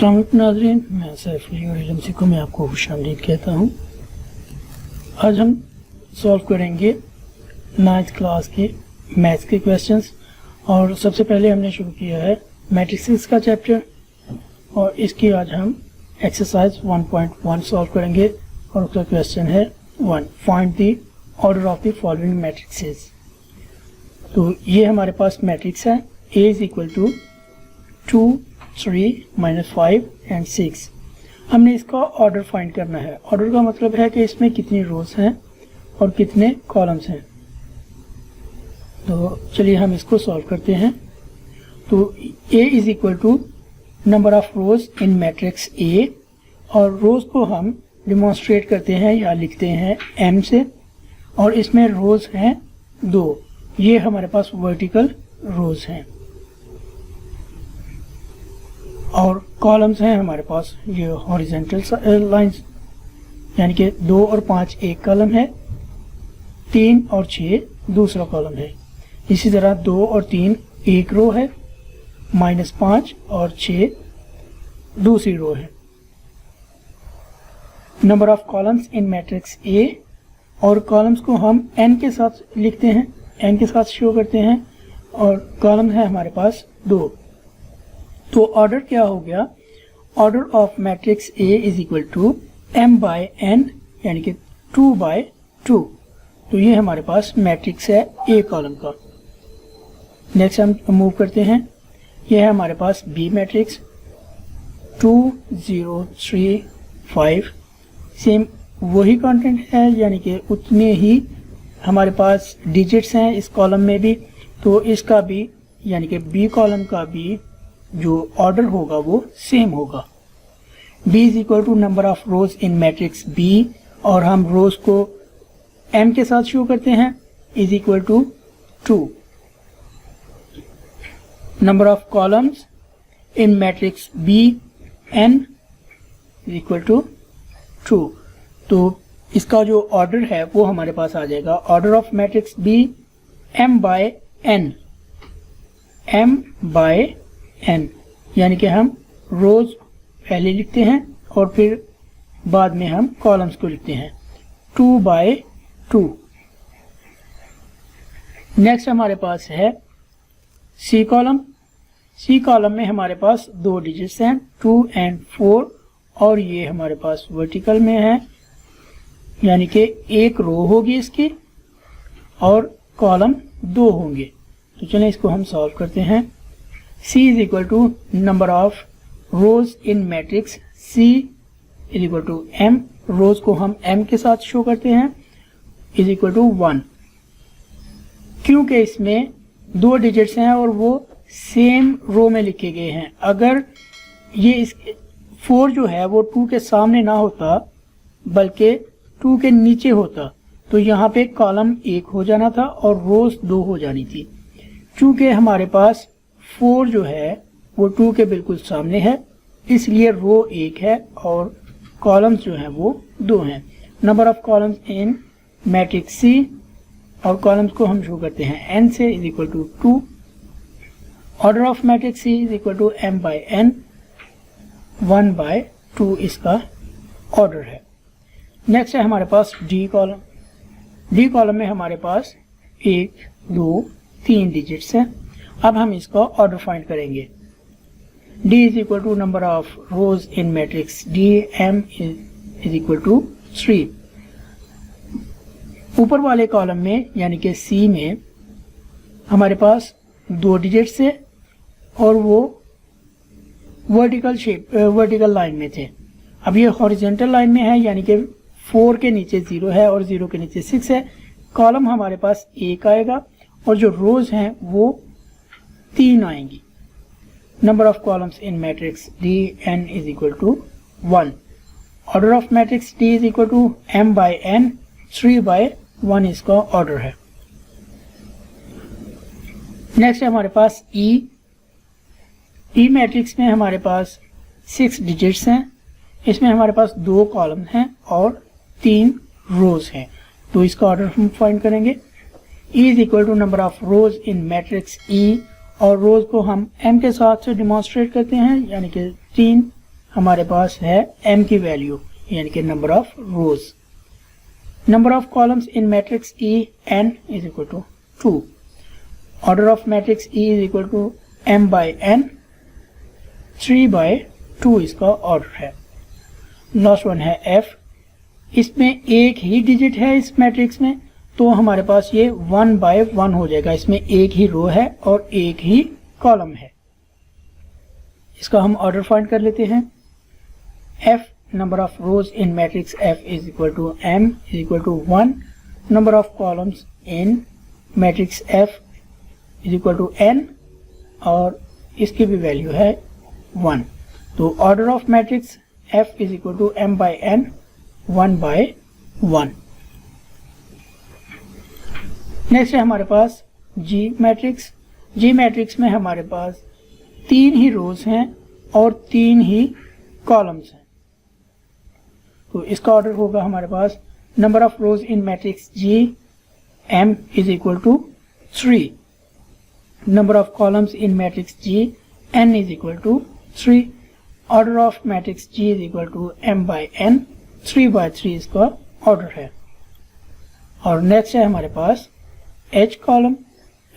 अस्सलाम वालेकुम नाज़रीन, मैं सैफुल और एलएमसी को मैं आपको खुशामदीद कहता हूँ। आज हम सॉल्व करेंगे 9th क्लास के मैथ्स के क्वेश्चंस और सबसे पहले हमने शुरू किया है मैट्रिसेस का चैप्टर और इसकी आज हम एक्सरसाइज 1.1 सॉल्व करेंगे और उसका क्वेश्चन है 1, find the order of the following matrices. तो ये हमारे पास मैट्रिक्स है A is equal to 2, 3, -5 and 6। हमने इसका ऑर्डर फाइंड करना है। ऑर्डर का मतलब है कि इसमें कितनी रोज हैं और कितने कॉलम्स हैं। तो चलिए हम इसको सॉल्व करते हैं। तो A is equal to number of rows in matrix A और रोज को हम डिमॉन्स्ट्रेट करते हैं या लिखते हैं M से और इसमें रोज हैं 2। ये हमारे पास वर्टिकल रोज हैं और कॉलम्स हैं हमारे पास ये हॉरिजॉन्टल लाइंस, यानी कि 2 और 5 एक कॉलम है, 3 और 6 दूसरा कॉलम है। इसी तरह 2 और 3 एक रो है, -5 और 6 दूसरी रो है। Number of columns in matrix A और कॉलम्स को हम n के साथ लिखते हैं, n के साथ शो करते हैं और कॉलम है हमारे पास 2। तो ऑर्डर क्या हो गया? Order of matrix A is equal to m/n यानी कि 2/2। तो ये हमारे पास मैट्रिक्स है A कॉलम का। नेक्स्ट हम मूव करते हैं। यह है हमारे पास B मैट्रिक्स 2, 0, 3, 5। सेम वही कंटेंट है, यानी कि उतने ही हमारे पास डिजिट्स हैं इस कॉलम में भी। तो इसका भी यानी कि B कॉलम का भी जो ऑर्डर होगा वो सेम होगा। B is equal to number of rows in matrix B और हम रोज को M के साथ शो करते हैं, is equal to 2। Number of columns in matrix B n is equal to 2। तो इसका जो ऑर्डर है वो हमारे पास आ जाएगा। Order of matrix B m/n, m/n यानी कि हम रोज पहले लिखते हैं और फिर बाद में हम कॉलम्स को लिखते हैं 2/2। नेक्स्ट हमारे पास है C कॉलम। C कॉलम में हमारे पास 2 डिजिट्स हैं 2 और 4 और ये हमारे पास वर्टिकल में है, यानी कि एक रो होगी इसकी और कॉलम 2 होंगे। तो चलें इसको हम सॉल्व करते हैं। C is equal to number of rows in matrix C is equal to M। Rows को हम M के साथ शो करते हैं, इज इक्वल टू 1। क्योंकि इसमें 2 डिजिट्स हैं और वो सेम रो में लिखे गए हैं। अगर ये इस 4 जो है वो 2 के सामने ना होता बल्कि 2 के नीचे होता तो यहाँ पे कॉलम 1 हो जाना था और रोज 2 हो जानी थी। चूंकि हमारे पास 4 जो है वो 2 के बिल्कुल सामने है, इसलिए रो 1 है और कॉलम्स जो हैं वो 2 हैं। Number of columns in matrix C और कॉलम्स को हम शो करते हैं n से, is equal to 2। Order of matrix C is equal to m/n, 1/2 इसका ऑर्डर है। नेक्स्ट है हमारे पास D कॉलम। D कॉलम में हमारे पास 1, 2, 3 डिजिट्स हैं। अब हम इसका ऑर्डर फाइंड करेंगे। D is equal to number of rows in matrix D, M is equal to 3। ऊपर वाले कॉलम में यानी कि C में हमारे पास 2 डिजिट्स है और वो वर्टिकल लाइन में थे। अब ये हॉरिजॉन्टल लाइन में है, यानी कि 4 के नीचे 0 है और 0 के नीचे 6 है। कॉलम हमारे पास 1 आएगा और जो रोज हैं वो 3 आएंगी। Number of columns in matrix D n is equal to 1। Order of matrix D is equal to m/n, 3/1 इसका ऑर्डर है। नेक्स्ट है हमारे पास E मैट्रिक्स में हमारे पास 6 डिजिट्स हैं। इसमें हमारे पास 2 कॉलम हैं और 3 रोज हैं। तो इसका ऑर्डर हम फाइंड करेंगे। E is equal to number of rows in matrix E और रोज को हम M के साथ से डिमॉन्स्ट्रेट करते हैं, यानी कि 3 हमारे पास है m की वैल्यू यानी कि number of rows. Number of columns in matrix E n is equal to 2। Order of matrix E is equal to m by n, 3/2 इसका ऑर्डर है। लास्ट वन है f। इसमें एक ही डिजिट है इस मैट्रिक्स में, तो हमारे पास ये 1/1 हो जाएगा। इसमें एक ही रो है और एक ही कॉलम है। इसका हम ऑर्डर फाइंड कर लेते हैं। f number of rows in matrix F is equal to m is equal to 1, number of columns in matrix F is equal to n, और इसकी भी वैल्यू है 1। तो order of matrix F is equal to m by n, 1/1। Next है हमारे पास G matrix. G matrix में हमारे पास 3 ही रोज हैं और 3 ही कॉलम्स हैं। तो इसका ऑर्डर होगा हमारे पास number of rows in matrix G m is equal to 3, number of columns in matrix G n is equal to 3, order of matrix G is equal to m by n, 3/3 इसका order है। और next है हमारे पास H column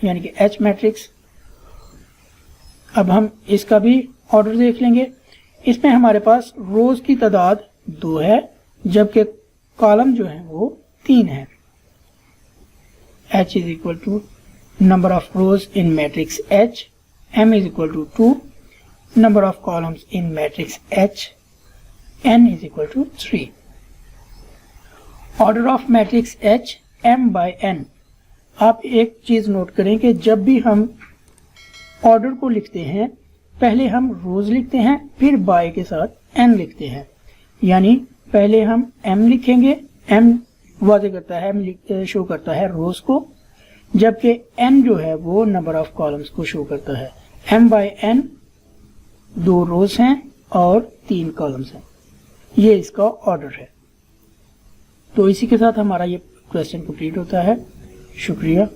यानी कि H matrix. अब हम इसका भी ऑर्डर देख लेंगे। इसमें हमारे पास रोज की तादाद 2 है, जबकि कॉलम जो है वो 3 है। H is equal to number of rows in matrix H, m is equal to 2, number of columns in matrix H, n is equal to 3। Order of matrix H m by n। आप एक चीज note करें कि जब भी हम order को लिखते हैं, पहले हम रोज लिखते हैं, फिर बाय के साथ n लिखते हैं। यानी पहले हम m लिखेंगे, m वाज़े करता है, m शो करता है रोज को, जबकि n जो है वो नंबर ऑफ कॉलम्स को शो करता है। m बाई n 2 रोज हैं और 3 कॉलम्स हैं। ये इसका ऑर्डर है। तो इसी के साथ हमारा ये क्वेश्चन कंप्लीट होता है। शुक्रिया।